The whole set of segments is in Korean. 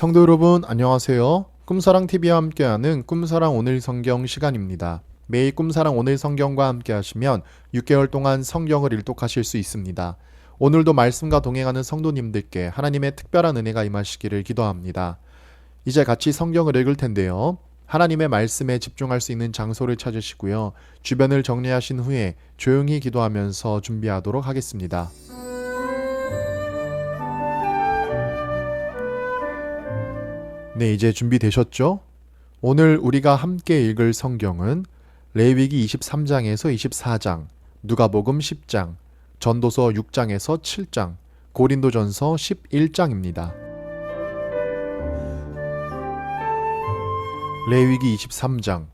성도 여러분 안녕하세요. 꿈사랑TV와 함께하는 꿈사랑 오늘 성경 시간입니다. 매일 꿈사랑 오늘 성경과 함께 하시면 6개월 동안 성경을 일독하실 수 있습니다. 오늘도 말씀과 동행하는 성도님들께 하나님의 특별한 은혜가 임하시기를 기도합니다. 이제 같이 성경을 읽을 텐데요. 하나님의 말씀에 집중할 수 있는 장소를 찾으시고요. 주변을 정리하신 후에 조용히 기도하면서 준비하도록 하겠습니다. 네, 이제 준비되셨죠? 오늘 우리가 함께 읽을 성경은 레위기 23장에서 24장, 누가복음 10장, 전도서 6장에서 7장, 고린도전서 11장입니다. 레위기 23장.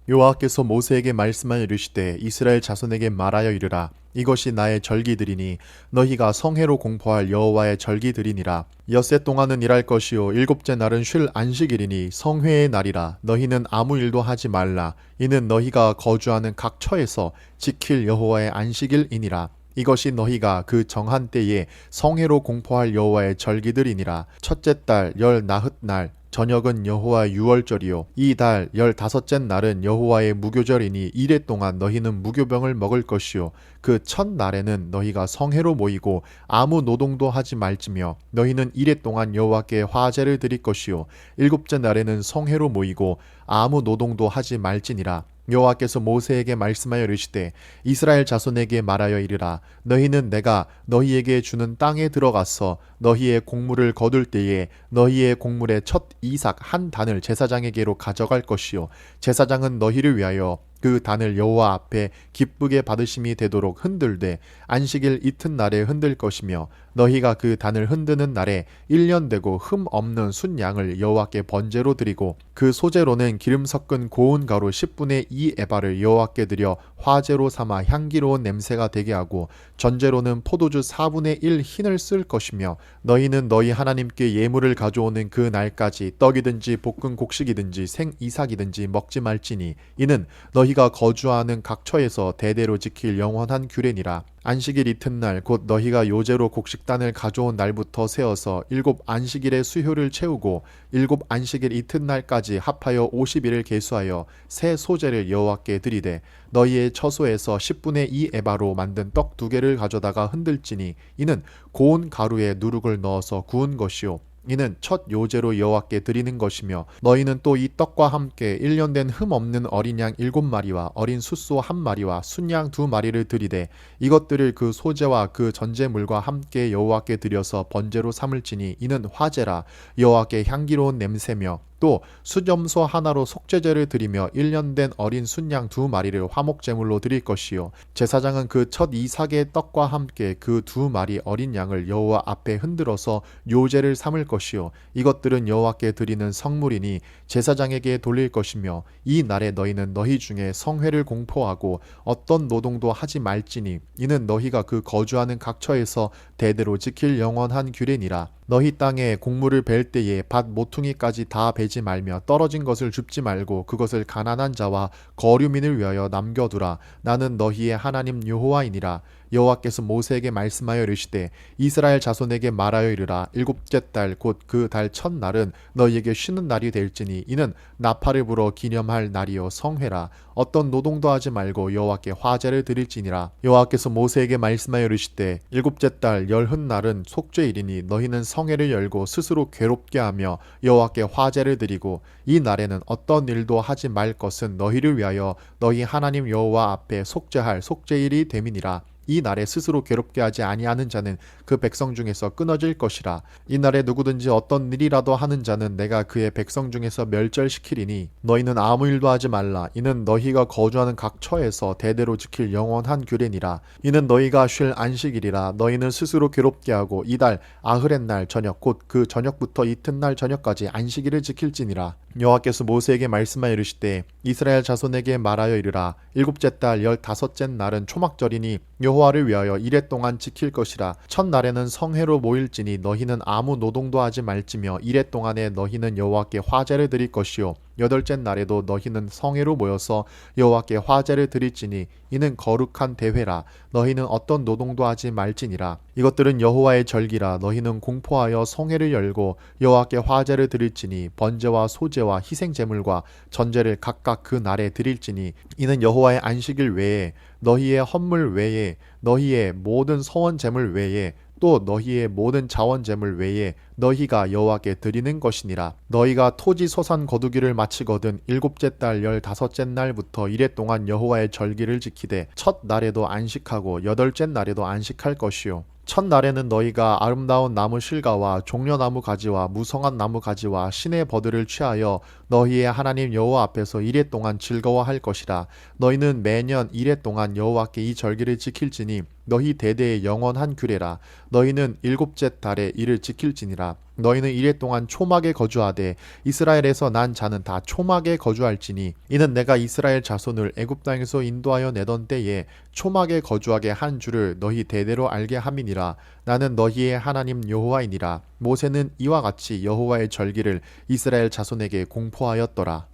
여호와께서 모세에게 말씀하여 이르시되 이스라엘 자손에게 말하여 이르라. 이것이 나의 절기들이니 너희가 성회로 공포할 여호와의 절기들이니라. 엿새 동안은 일할 것이요 일곱째 날은 쉴 안식일이니 성회의 날이라. 너희는 아무 일도 하지 말라. 이는 너희가 거주하는 각 처에서 지킬 여호와의 안식일이니라. 이것이 너희가 그 정한 때에 성회로 공포할 여호와의 절기들이니라. 첫째 달 열 나흔 날 저녁은 여호와의 유월절이요 이 달 15째 날은 여호와의 무교절이니 이래 동안 너희는 무교병을 먹을 것이요 그 첫 날에는 너희가 성회로 모이고 아무 노동도 하지 말지며 너희는 이래 동안 여호와께 화제를 드릴 것이요 일곱째 날에는 성회로 모이고 아무 노동도 하지 말지니라. 여호와께서 모세에게 말씀하여 이르시되 이스라엘 자손에게 말하여 이르라. 너희는 내가 너희에게 주는 땅에 들어가서 너희의 곡물을 거둘 때에 너희의 곡물의 첫 이삭 한 단을 제사장에게로 가져갈 것이요 제사장은 너희를 위하여 그 단을 여호와 앞에 기쁘게 받으심이 되도록 흔들되 안식일 이튿날에 흔들 것이며 너희가 그 단을 흔드는 날에 1년 되고 흠 없는 순양을 여호와께 번제로 드리고 그 소제로는 기름 섞은 고운 가루 10분의 2 에바를 여호와께 드려 화제로 삼아 향기로운 냄새가 되게 하고 전제로는 포도주 4분의 1 흰을 쓸 것이며 너희는 너희 하나님께 예물을 가져오는 그 날까지 떡이든지 볶은 곡식이든지 생 이삭이든지 먹지 말지니 이는 너희가 거주하는 각 처에서 대대로 지킬 영원한 규례니라. 안식일 이튿날 곧 너희가 요제로 곡식단을 가져온 날부터 세어서 7 안식일의 수효를 채우고 7 안식일 이튿날까지 합하여 50일을 계수하여 새 소제를 여호와께 드리되 너희의 처소에서 10분의 2 에바로 만든 떡 2개를 가져다가 흔들지니 이는 고운 가루에 누룩을 넣어서 구운 것이요 이는 첫 요제로 여호와께 드리는 것이며 너희는 또 이 떡과 함께 1년 된 흠 없는 어린 양 7마리와 어린 숫소 1마리와 순양 2마리를 드리되 이것들을 그 소제와 그 전제물과 함께 여호와께 드려서 번제로 삼을지니 이는 화제라. 여호와께 향기로운 냄새며 또 수염소 하나로 속죄제를 드리며 1년 된 어린 순양 2마리를 화목제물로 드릴 것이요 제사장은 그 첫 이삭의 떡과 함께 그 2마리 어린 양을 여호와 앞에 흔들어서 요제를 삼을 것이요 이것들은 여호와께 드리는 성물이니 제사장에게 돌릴 것이며 이 날에 너희는 너희 중에 성회를 공포하고 어떤 노동도 하지 말지니 이는 너희가 그 거주하는 각 처에서 대대로 지킬 영원한 규례니라. 너희 땅에 곡물을 벨 때에 밭 모퉁이까지 다 베지 말며 떨어진 것을 줍지 말고 그것을 가난한 자와 거류민을 위하여 남겨두라. 나는 너희의 하나님 여호와이니라. 여호와께서 모세에게 말씀하여 이르시되 이스라엘 자손에게 말하여 이르라. 7째 달 곧 그 달 첫날은 너희에게 쉬는 날이 될지니 이는 나팔을 불어 기념할 날이요 성회라. 어떤 노동도 하지 말고 여호와께 화제를 드릴지니라. 여호와께서 모세에게 말씀하여 이르시되 7째 달 열흔날은 속죄일이니 너희는 성회를 열고 스스로 괴롭게 하며 여호와께 화제를 드리고 이 날에는 어떤 일도 하지 말 것은 너희를 위하여 너희 하나님 여호와 앞에 속죄할 속죄일이 됨이니라. 이 날에 스스로 괴롭게 하지 아니하는 자는 그 백성 중에서 끊어질 것이라. 이 날에 누구든지 어떤 일이라도 하는 자는 내가 그의 백성 중에서 멸절시키리니 너희는 아무 일도 하지 말라. 이는 너희가 거주하는 각 처에서 대대로 지킬 영원한 규례니라. 이는 너희가 쉴 안식일이라. 너희는 스스로 괴롭게 하고 이달 아흐렛 날 저녁 곧 그 저녁부터 이튿날 저녁까지 안식일을 지킬지니라. 여호와께서 모세에게 말씀하여 이르시되 이스라엘 자손에게 말하여 이르라. 7째 달 15째 날은 초막절이니 여호와를 위하여 이래 동안 지킬 것이라. 첫날에는 성회로 모일지니 너희는 아무 노동도 하지 말지며 이래 동안에 너희는 여호와께 화제를 드릴 것이요 여덟째 날에도 너희는 성회로 모여서 여호와께 화제를 드릴지니 이는 거룩한 대회라. 너희는 어떤 노동도 하지 말지니라. 이것들은 여호와의 절기라. 너희는 공포하여 성회를 열고 여호와께 화제를 드릴지니 번제와 소제와 희생 제물과 전제를 각각 그 날에 드릴지니 이는 여호와의 안식일 외에 너희의 헌물 외에 너희의 모든 서원 제물 외에 또 너희의 모든 자원 제물 외에 너희가 여호와께 드리는 것이니라. 너희가 토지 소산 거두기를 마치거든 일곱째 달 15째 날부터 이래 동안 여호와의 절기를 지키되 첫 날에도 안식하고 여덟째 날에도 안식할 것이요. 첫날에는 너희가 아름다운 나무 실과와 종려나무 가지와 무성한 나무 가지와 신의 버들을 취하여 너희의 하나님 여호와 앞에서 이래 동안 즐거워할 것이라. 너희는 매년 이래 동안 여호와께 이 절기를 지킬지니 너희 대대의 영원한 규례라. 너희는 일곱째 달에 이를 지킬지니라. 너희는 이래 동안 초막에 거주하되 이스라엘에서 난 자는 다 초막에 거주할지니 이는 내가 이스라엘 자손을 애굽 땅에서 인도하여 내던 때에 초막에 거주하게 한 줄을 너희 대대로 알게 함이니라. 나는 너희의 하나님 여호와이니라. 모세는 이와 같이 여호와의 절기를 이스라엘 자손에게 공포하였더라.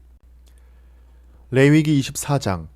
레위기 24장.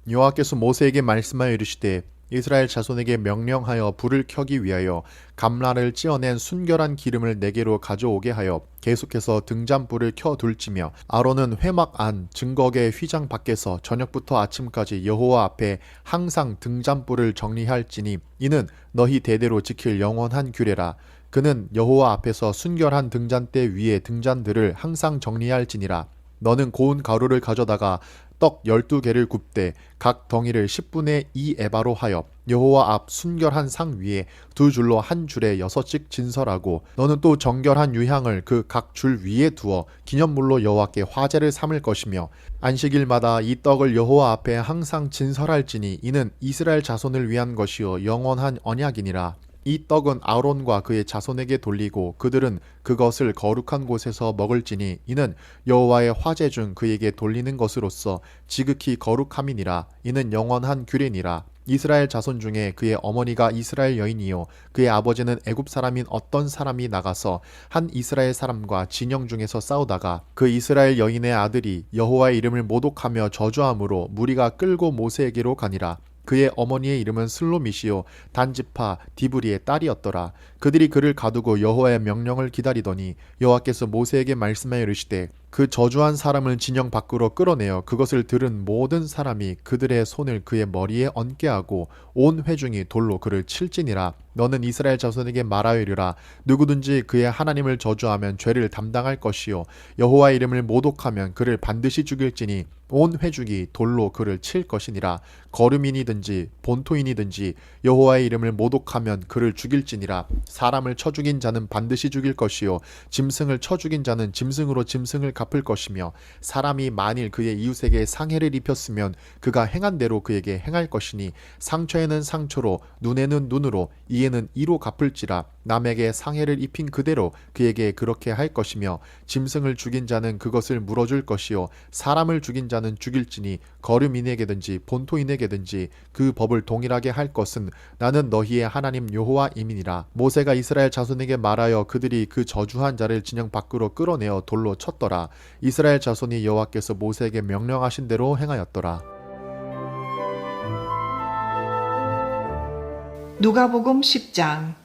여호와께서 모세에게 말씀하여 이르시되 이스라엘 자손에게 명령하여 불을 켜기 위하여 감라를 찌어낸 순결한 기름을 내게로 가져오게 하여 계속해서 등잔불을 켜둘지며 아론은 회막 안 증거계 휘장 밖에서 저녁부터 아침까지 여호와 앞에 항상 등잔불을 정리할지니 이는 너희 대대로 지킬 영원한 규례라. 그는 여호와 앞에서 순결한 등잔대 위에 등잔들을 항상 정리할지니라. 너는 고운 가루를 가져다가 떡 12개를 굽되 각 덩이를 10분의 2 에바로 하여 여호와 앞 순결한 상 위에 두 줄로 한 줄에 6씩 진설하고 너는 또 정결한 유향을 그 각 줄 위에 두어 기념물로 여호와께 화제를 삼을 것이며 안식일마다 이 떡을 여호와 앞에 항상 진설할지니 이는 이스라엘 자손을 위한 것이요 영원한 언약이니라. 이 떡은 아론과 그의 자손에게 돌리고 그들은 그것을 거룩한 곳에서 먹을지니 이는 여호와의 화제 중 그에게 돌리는 것으로서 지극히 거룩함이니라. 이는 영원한 규례니라. 이스라엘 자손 중에 그의 어머니가 이스라엘 여인이요 그의 아버지는 애굽 사람인 어떤 사람이 나가서 한 이스라엘 사람과 진영 중에서 싸우다가 그 이스라엘 여인의 아들이 여호와의 이름을 모독하며 저주함으로 무리가 끌고 모세에게로 가니라. 그의 어머니의 이름은 슬로미시요 단지파 디브리의 딸이었더라. 그들이 그를 가두고 여호와의 명령을 기다리더니 여호와께서 모세에게 말씀하여 이르시되 그 저주한 사람을 진영 밖으로 끌어내어 그것을 들은 모든 사람이 그들의 손을 그의 머리에 얹게 하고 온 회중이 돌로 그를 칠지니라. 너는 이스라엘 자손에게 말하여 이르라. 누구든지 그의 하나님을 저주하면 죄를 담당할 것이요 여호와의 이름을 모독하면 그를 반드시 죽일지니 온 회중이 돌로 그를 칠 것이니라. 거름인이든지 본토인이든지 여호와의 이름을 모독하면 그를 죽일지니라. 사람을 쳐 죽인 자는 반드시 죽일 것이요 짐승을 쳐 죽인 자는 짐승으로 짐승을 갚을 것이며 사람이 만일 그의 이웃에게 상해를 입혔으면 그가 행한 대로 그에게 행할 것이니 상처에는 상처로 눈에는 눈으로 이에는 이로 갚을지라. 남에게 상해를 입힌 그대로 그에게 그렇게 할 것이며 짐승을 죽인 자는 그것을 물어줄 것이요 사람을 죽인 자는 죽일지니 거름인에게든지 본토인에게든지 그 법을 동일하게 할 것은 나는 너희의 하나님 여호와임이니라. 모세가 이스라엘 자손에게 말하여 그들이 그 저주한 자를 진영 밖으로 끌어내어 돌로 쳤더라. 이스라엘 자손이 여호와께서 모세에게 명령하신 대로 행하였더라. 누가복음 10장.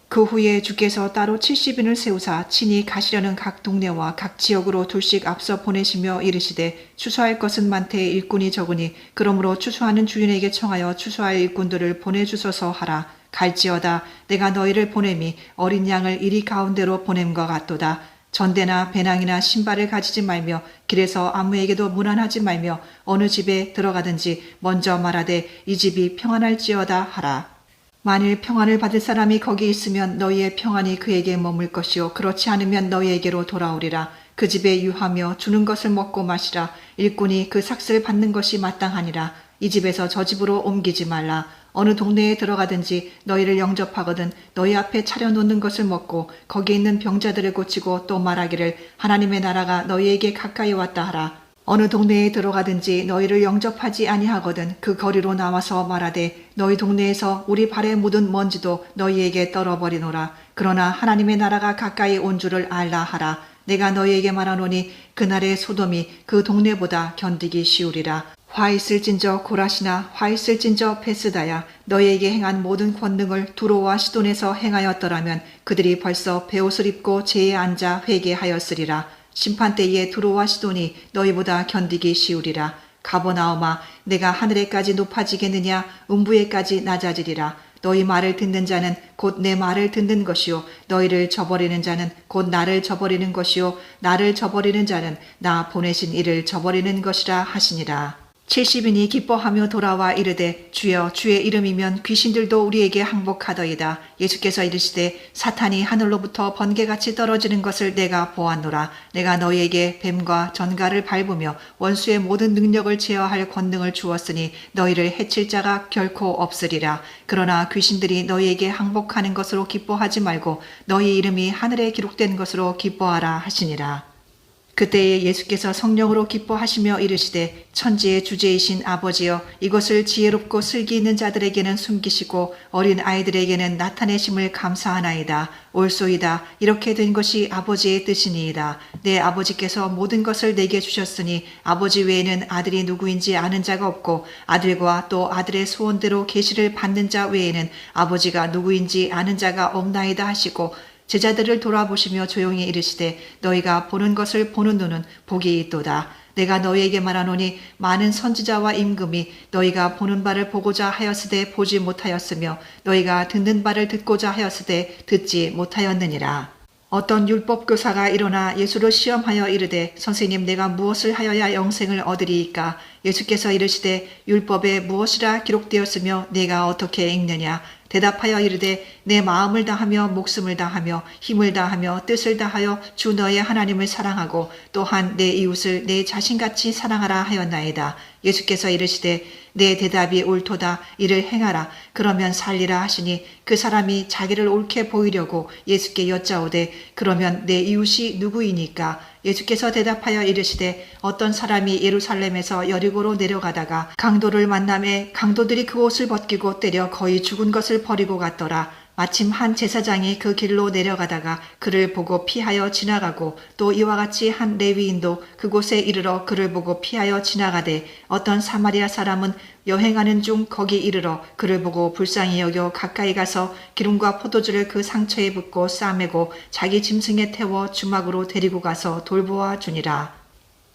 그 후에 주께서 따로 70인을 세우사 친히 가시려는 각 동네와 각 지역으로 둘씩 앞서 보내시며 이르시되 추수할 것은 많되 일꾼이 적으니 그러므로 추수하는 주인에게 청하여 추수할 일꾼들을 보내주소서 하라. 갈지어다 내가 너희를 보냄이 어린 양을 이리 가운데로 보냄과 같도다. 전대나 배낭이나 신발을 가지지 말며 길에서 아무에게도 문안하지 말며 어느 집에 들어가든지 먼저 말하되 이 집이 평안할지어다 하라. 만일 평안을 받을 사람이 거기 있으면 너희의 평안이 그에게 머물 것이요 그렇지 않으면 너희에게로 돌아오리라. 그 집에 유하며 주는 것을 먹고 마시라. 일꾼이 그 삭슬 받는 것이 마땅하니라. 이 집에서 저 집으로 옮기지 말라. 어느 동네에 들어가든지 너희를 영접하거든 너희 앞에 차려놓는 것을 먹고 거기 있는 병자들을 고치고 또 말하기를 하나님의 나라가 너희에게 가까이 왔다 하라. 어느 동네에 들어가든지 너희를 영접하지 아니하거든 그 거리로 나와서 말하되 너희 동네에서 우리 발에 묻은 먼지도 너희에게 떨어버리노라. 그러나 하나님의 나라가 가까이 온 줄을 알라 하라. 내가 너희에게 말하노니 그날의 소돔이 그 동네보다 견디기 쉬우리라. 화 있을진저 고라시나 화 있을진저 베스다야 너희에게 행한 모든 권능을 두로와 시돈에서 행하였더라면 그들이 벌써 베옷을 입고 제에 앉아 회개하였으리라. 심판때에 두로와 시돈이 너희보다 견디기 쉬우리라. 가버나오마 내가 하늘에까지 높아지겠느냐 음부에까지 낮아지리라. 너희 말을 듣는 자는 곧 내 말을 듣는 것이요 너희를 저버리는 자는 곧 나를 저버리는 것이요 나를 저버리는 자는 나 보내신 이를 저버리는 것이라 하시니라. 70인이 기뻐하며 돌아와 이르되 주여 주의 이름이면 귀신들도 우리에게 항복하더이다. 예수께서 이르시되 사탄이 하늘로부터 번개같이 떨어지는 것을 내가 보았노라. 내가 너희에게 뱀과 전갈을 밟으며 원수의 모든 능력을 제어할 권능을 주었으니 너희를 해칠 자가 결코 없으리라. 그러나 귀신들이 너희에게 항복하는 것으로 기뻐하지 말고 너희 이름이 하늘에 기록된 것으로 기뻐하라 하시니라. 그때에 예수께서 성령으로 기뻐하시며 이르시되 천지의 주제이신 아버지여 이것을 지혜롭고 슬기 있는 자들에게는 숨기시고 어린 아이들에게는 나타내심을 감사하나이다. 옳소이다. 이렇게 된 것이 아버지의 뜻이니이다. 내 아버지께서 모든 것을 내게 주셨으니 아버지 외에는 아들이 누구인지 아는 자가 없고 아들과 또 아들의 소원대로 계시를 받는 자 외에는 아버지가 누구인지 아는 자가 없나이다 하시고 제자들을 돌아보시며 조용히 이르시되 너희가 보는 것을 보는 눈은 복이 있도다. 내가 너희에게 말하노니 많은 선지자와 임금이 너희가 보는 바를 보고자 하였으되 보지 못하였으며 너희가 듣는 바를 듣고자 하였으되 듣지 못하였느니라. 어떤 율법 교사가 일어나 예수를 시험하여 이르되 선생님 내가 무엇을 하여야 영생을 얻으리이까? 예수께서 이르시되 율법에 무엇이라 기록되었으며 내가 어떻게 읽느냐? 대답하여 이르되 내 마음을 다하며 목숨을 다하며 힘을 다하며 뜻을 다하여 주 너의 하나님을 사랑하고 또한 내 이웃을 내 자신같이 사랑하라 하였나이다. 예수께서 이르시되 내 대답이 옳도다. 이를 행하라. 그러면 살리라 하시니 그 사람이 자기를 옳게 보이려고 예수께 여짜오되 그러면 내 이웃이 누구이니까? 예수께서 대답하여 이르시되 어떤 사람이 예루살렘에서 여리고로 내려가다가 강도를 만남에 강도들이 그 옷을 벗기고 때려 거의 죽은 것을 버리고 갔더라. 마침 한 제사장이 그 길로 내려가다가 그를 보고 피하여 지나가고 또 이와 같이 한 레위인도 그곳에 이르러 그를 보고 피하여 지나가되 어떤 사마리아 사람은 여행하는 중 거기 이르러 그를 보고 불쌍히 여겨 가까이 가서 기름과 포도주를 그 상처에 붓고 싸매고 자기 짐승에 태워 주막으로 데리고 가서 돌보아 주니라.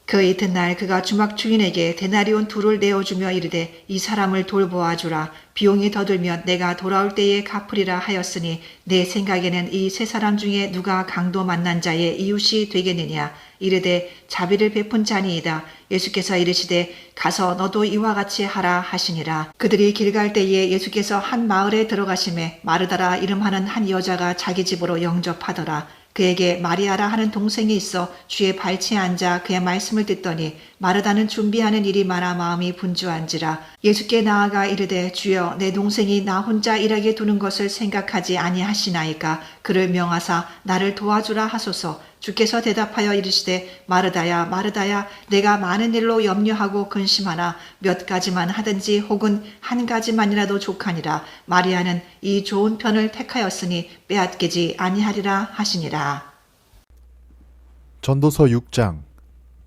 그 이튿날 그가 주막 주인에게 데나리온 2를 내어주며 이르되 이 사람을 돌보아 주라. 비용이 더 들면 내가 돌아올 때에 갚으리라 하였으니 내 생각에는 이 세 사람 중에 누가 강도 만난 자의 이웃이 되겠느냐. 이르되 자비를 베푼 자니이다. 예수께서 이르시되 가서 너도 이와 같이 하라 하시니라. 그들이 길 갈 때에 예수께서 한 마을에 들어가심에 마르다라 이름하는 한 여자가 자기 집으로 영접하더라. 그에게 마리아라 하는 동생이 있어 주의 발치에 앉아 그의 말씀을 듣더니 마르다는 준비하는 일이 많아 마음이 분주한지라. 예수께 나아가 이르되 주여 내 동생이 나 혼자 일하게 두는 것을 생각하지 아니하시나이까? 그를 명하사 나를 도와주라 하소서. 주께서 대답하여 이르시되 마르다야 마르다야 내가 많은 일로 염려하고 근심하나 몇 가지만 하든지 혹은 한 가지만이라도 족하니라. 마리아는 이 좋은 편을 택하였으니 빼앗기지 아니하리라 하시니라. 전도서 6장.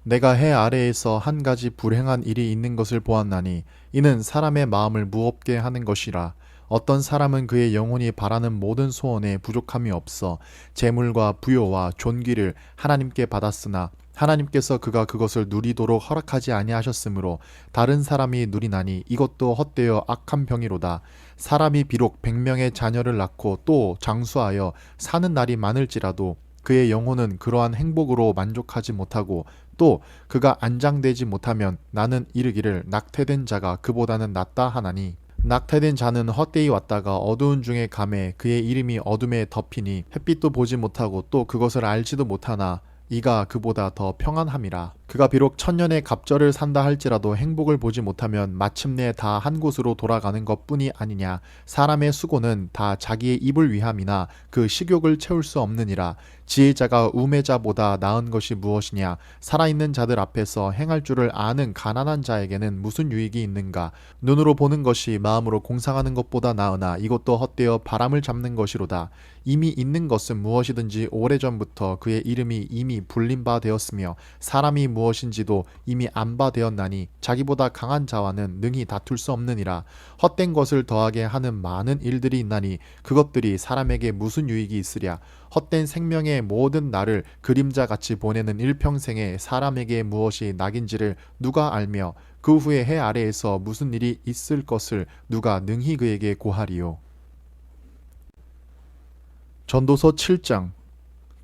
내가 해 아래에서 한 가지 불행한 일이 있는 것을 보았나니 이는 사람의 마음을 무겁게 하는 것이라. 어떤 사람은 그의 영혼이 바라는 모든 소원에 부족함이 없어 재물과 부요와 존귀를 하나님께 받았으나 하나님께서 그가 그것을 누리도록 허락하지 아니하셨으므로 다른 사람이 누리나니 이것도 헛되어 악한 병이로다. 사람이 비록 100명의 자녀를 낳고 또 장수하여 사는 날이 많을지라도 그의 영혼은 그러한 행복으로 만족하지 못하고 또 그가 안장되지 못하면 나는 이르기를 낙태된 자가 그보다는 낫다 하나니 낙태된 자는 헛되이 왔다가 어두운 중에 감에 그의 이름이 어둠에 덮이니 햇빛도 보지 못하고 또 그것을 알지도 못하나 이가 그보다 더 평안함이라. 그가 비록 천년의 갑절을 산다 할지라도 행복을 보지 못하면 마침내 다 한 곳으로 돌아가는 것뿐이 아니냐. 사람의 수고는 다 자기의 입을 위함이나 그 식욕을 채울 수 없느니라. 지혜자가 우매자보다 나은 것이 무엇이냐. 살아있는 자들 앞에서 행할 줄을 아는 가난한 자에게는 무슨 유익이 있는가. 눈으로 보는 것이 마음으로 공상하는 것보다 나으나 이것도 헛되어 바람을 잡는 것이로다. 이미 있는 것은 무엇이든지 오래전부터 그의 이름이 이미 불린 바 되었으며 사람이 무엇인지도 이미 안 바 되었나니 자기보다 강한 자와는 능히 다툴 수 없느니라. 헛된 것을 더하게 하는 많은 일들이 있나니 그것들이 사람에게 무슨 유익이 있으랴. 헛된 생명의 모든 날을 그림자같이 보내는 일평생에 사람에게 무엇이 낙인지를 누가 알며 그 후에 해 아래에서 무슨 일이 있을 것을 누가 능히 그에게 고하리요. 전도서 7장.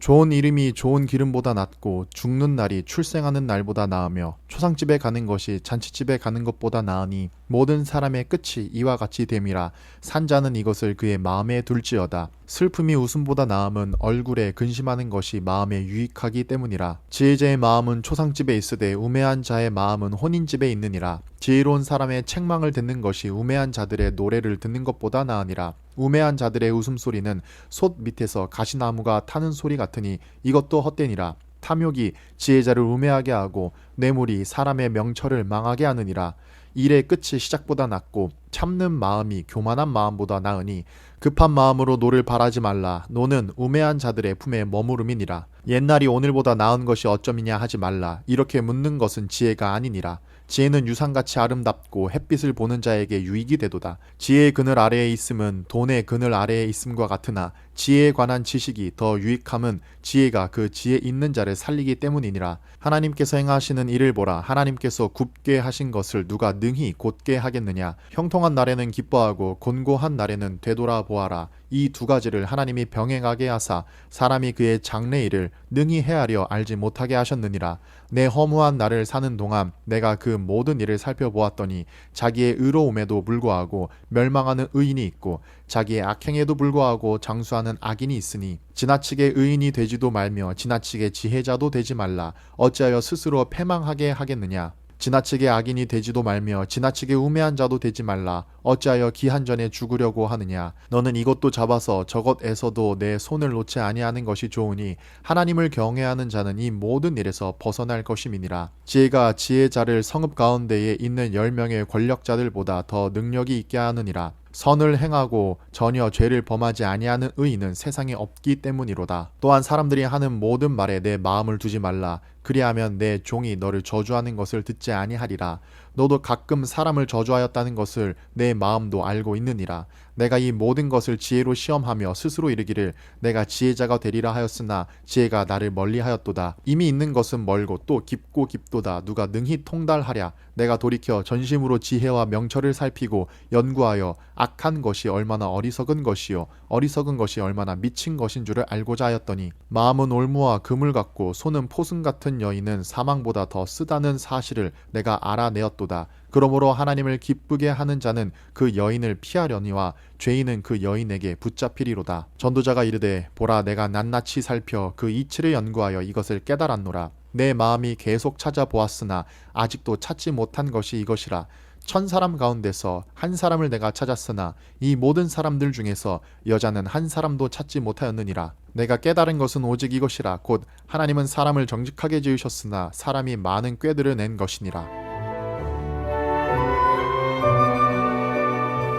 좋은 이름이 좋은 기름보다 낫고 죽는 날이 출생하는 날보다 나으며 초상집에 가는 것이 잔치집에 가는 것보다 나으니 모든 사람의 끝이 이와 같이 됨이라. 산자는 이것을 그의 마음에 둘지어다. 슬픔이 웃음보다 나음은 얼굴에 근심하는 것이 마음에 유익하기 때문이라. 지혜자의 마음은 초상집에 있으되 우매한 자의 마음은 혼인집에 있느니라. 지혜로운 사람의 책망을 듣는 것이 우매한 자들의 노래를 듣는 것보다 나으니라. 우매한 자들의 웃음소리는 솥 밑에서 가시나무가 타는 소리 같으니 이것도 헛되니라. 탐욕이 지혜자를 우매하게 하고 뇌물이 사람의 명철을 망하게 하느니라. 일의 끝이 시작보다 낫고 참는 마음이 교만한 마음보다 나으니 급한 마음으로 노를 바라지 말라. 노는 우매한 자들의 품에 머무름이니라. 옛날이 오늘보다 나은 것이 어쩌미냐 하지 말라. 이렇게 묻는 것은 지혜가 아니니라. 지혜는 유상같이 아름답고 햇빛을 보는 자에게 유익이 되도다. 지혜의 그늘 아래에 있음은 돈의 그늘 아래에 있음과 같으나 지혜에 관한 지식이 더 유익함은 지혜가 그 지혜 있는 자를 살리기 때문이니라. 하나님께서 행하시는 일을 보라. 하나님께서 굽게 하신 것을 누가 능히 곧게 하겠느냐. 형통한 날에는 기뻐하고 곤고한 날에는 되돌아보아라. 이 두 가지를 하나님이 병행하게 하사 사람이 그의 장래 일을 능히 헤아려 알지 못하게 하셨느니라. 내 허무한 날을 사는 동안 내가 그 모든 일을 살펴보았더니 자기의 의로움에도 불구하고 멸망하는 의인이 있고 자기의 악행에도 불구하고 장수하는 악인이 있으니 지나치게 의인이 되지도 말며 지나치게 지혜자도 되지 말라. 어찌하여 스스로 패망하게 하겠느냐. 지나치게 악인이 되지도 말며 지나치게 우매한 자도 되지 말라. 어찌하여 기한 전에 죽으려고 하느냐. 너는 이것도 잡아서 저것에서도 내 손을 놓지 아니하는 것이 좋으니 하나님을 경외하는 자는 이 모든 일에서 벗어날 것임이니라. 지혜가 지혜자를 성읍 가운데에 있는 10명의 권력자들보다 더 능력이 있게 하느니라. 선을 행하고 전혀 죄를 범하지 아니하는 의인은 세상에 없기 때문이로다. 또한 사람들이 하는 모든 말에 내 마음을 두지 말라. 그리하면 내 종이 너를 저주하는 것을 듣지 아니하리라. 너도 가끔 사람을 저주하였다는 것을 내 마음도 알고 있느니라. 내가 이 모든 것을 지혜로 시험하며 스스로 이르기를 내가 지혜자가 되리라 하였으나 지혜가 나를 멀리하였도다. 이미 있는 것은 멀고 또 깊고 깊도다. 누가 능히 통달하랴. 내가 돌이켜 전심으로 지혜와 명철을 살피고 연구하여 악한 것이 얼마나 어리석은 것이요 어리석은 것이 얼마나 미친 것인 줄을 알고자 하였더니 마음은 올무와 그물 같고 손은 포승 같은 여인은 사망보다 더 쓰다는 사실을 내가 알아내었도다. 그러므로 하나님을 기쁘게 하는 자는 그 여인을 피하려니와 죄인은 그 여인에게 붙잡히리로다. 전도자가 이르되 보라 내가 낱낱이 살펴 그 이치를 연구하여 이것을 깨달았노라. 내 마음이 계속 찾아보았으나 아직도 찾지 못한 것이 이것이라. 1000사람 가운데서 한 사람을 내가 찾았으나 이 모든 사람들 중에서 여자는 한 사람도 찾지 못하였느니라. 내가 깨달은 것은 오직 이것이라. 곧 하나님은 사람을 정직하게 지으셨으나 사람이 많은 꾀들을 낸 것이니라.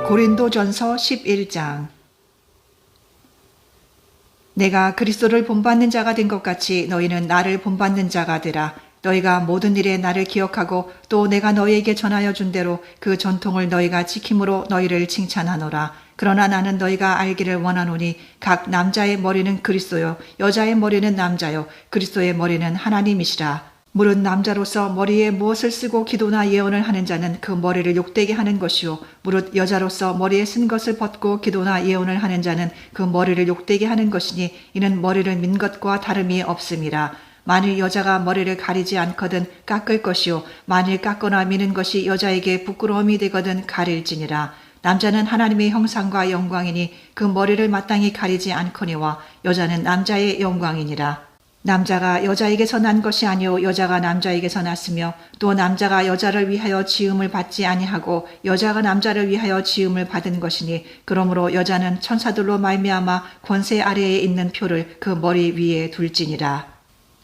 고린도전서 11장. 내가 그리스도를 본받는 자가 된 것 같이 너희는 나를 본받는 자가 되라. 너희가 모든 일에 나를 기억하고 또 내가 너희에게 전하여 준 대로 그 전통을 너희가 지킴으로 너희를 칭찬하노라. 그러나 나는 너희가 알기를 원하노니 각 남자의 머리는 그리스도요 여자의 머리는 남자요 그리스도의 머리는 하나님이시라. 무릇 남자로서 머리에 무엇을 쓰고 기도나 예언을 하는 자는 그 머리를 욕되게 하는 것이요 무릇 여자로서 머리에 쓴 것을 벗고 기도나 예언을 하는 자는 그 머리를 욕되게 하는 것이니 이는 머리를 민 것과 다름이 없음이라. 만일 여자가 머리를 가리지 않거든 깎을 것이요 만일 깎거나 미는 것이 여자에게 부끄러움이 되거든 가릴지니라. 남자는 하나님의 형상과 영광이니 그 머리를 마땅히 가리지 않거니와 여자는 남자의 영광이니라. 남자가 여자에게서 난 것이 아니요 여자가 남자에게서 났으며 또 남자가 여자를 위하여 지음을 받지 아니하고 여자가 남자를 위하여 지음을 받은 것이니 그러므로 여자는 천사들로 말미암아 권세 아래에 있는 표를 그 머리 위에 둘지니라.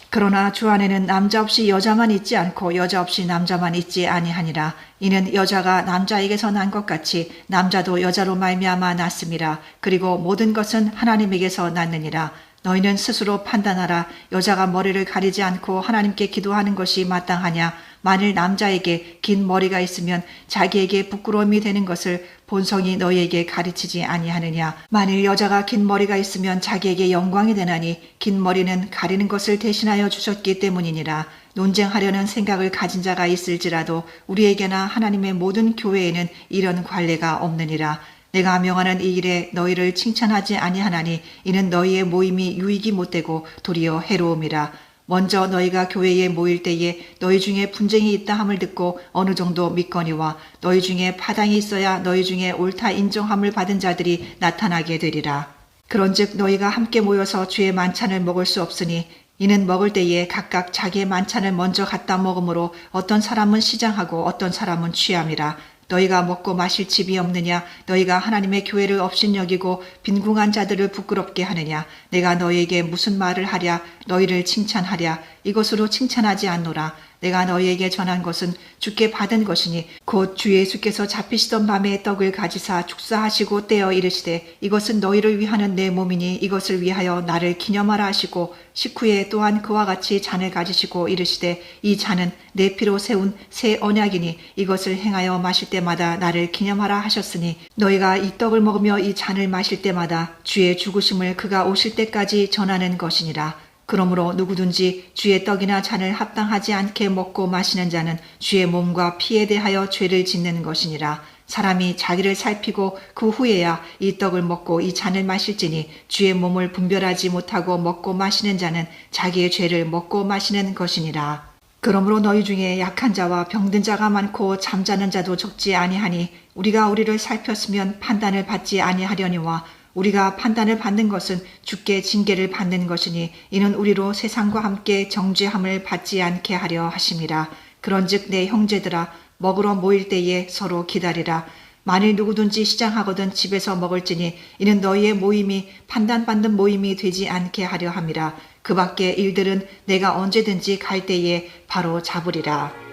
그러나 주 안에는 남자 없이 여자만 있지 않고 여자 없이 남자만 있지 아니하니라. 이는 여자가 남자에게서 난 것 같이 남자도 여자로 말미암아 났음이라. 그리고 모든 것은 하나님에게서 났느니라. 너희는 스스로 판단하라. 여자가 머리를 가리지 않고 하나님께 기도하는 것이 마땅하냐. 만일 남자에게 긴 머리가 있으면 자기에게 부끄러움이 되는 것을 본성이 너희에게 가르치지 아니하느냐. 만일 여자가 긴 머리가 있으면 자기에게 영광이 되나니 긴 머리는 가리는 것을 대신하여 주셨기 때문이니라. 논쟁하려는 생각을 가진 자가 있을지라도 우리에게나 하나님의 모든 교회에는 이런 관례가 없느니라. 내가 명하는 이 일에 너희를 칭찬하지 아니하나니 이는 너희의 모임이 유익이 못되고 도리어 해로움이라. 먼저 너희가 교회에 모일 때에 너희 중에 분쟁이 있다 함을 듣고 어느 정도 믿거니와 너희 중에 파당이 있어야 너희 중에 옳다 인정함을 받은 자들이 나타나게 되리라. 그런즉 너희가 함께 모여서 주의 만찬을 먹을 수 없으니 이는 먹을 때에 각각 자기의 만찬을 먼저 갖다 먹으므로 어떤 사람은 시장하고 어떤 사람은 취함이라. 너희가 먹고 마실 집이 없느냐? 너희가 하나님의 교회를 업신여기고 빈궁한 자들을 부끄럽게 하느냐? 내가 너희에게 무슨 말을 하랴? 너희를 칭찬하랴? 이것으로 칭찬하지 않노라. 내가 너희에게 전한 것은 주께 받은 것이니 곧 주 예수께서 잡히시던 밤에 떡을 가지사 축사하시고 떼어 이르시되 이것은 너희를 위하는 내 몸이니 이것을 위하여 나를 기념하라 하시고 식후에 또한 그와 같이 잔을 가지시고 이르시되 이 잔은 내 피로 세운 새 언약이니 이것을 행하여 마실 때마다 나를 기념하라 하셨으니 너희가 이 떡을 먹으며 이 잔을 마실 때마다 주의 죽으심을 그가 오실 때까지 전하는 것이니라. 그러므로 누구든지 주의 떡이나 잔을 합당하지 않게 먹고 마시는 자는 주의 몸과 피에 대하여 죄를 짓는 것이니라. 사람이 자기를 살피고 그 후에야 이 떡을 먹고 이 잔을 마실지니 주의 몸을 분별하지 못하고 먹고 마시는 자는 자기의 죄를 먹고 마시는 것이니라. 그러므로 너희 중에 약한 자와 병든 자가 많고 잠자는 자도 적지 아니하니 우리가 우리를 살폈으면 판단을 받지 아니하려니와 우리가 판단을 받는 것은 주께 징계를 받는 것이니 이는 우리로 세상과 함께 정죄함을 받지 않게 하려 하심이라. 그런즉 내 형제들아 먹으러 모일 때에 서로 기다리라. 만일 누구든지 시장하거든 집에서 먹을지니 이는 너희의 모임이 판단받는 모임이 되지 않게 하려 함이라. 그 밖의 일들은 내가 언제든지 갈 때에 바로 잡으리라.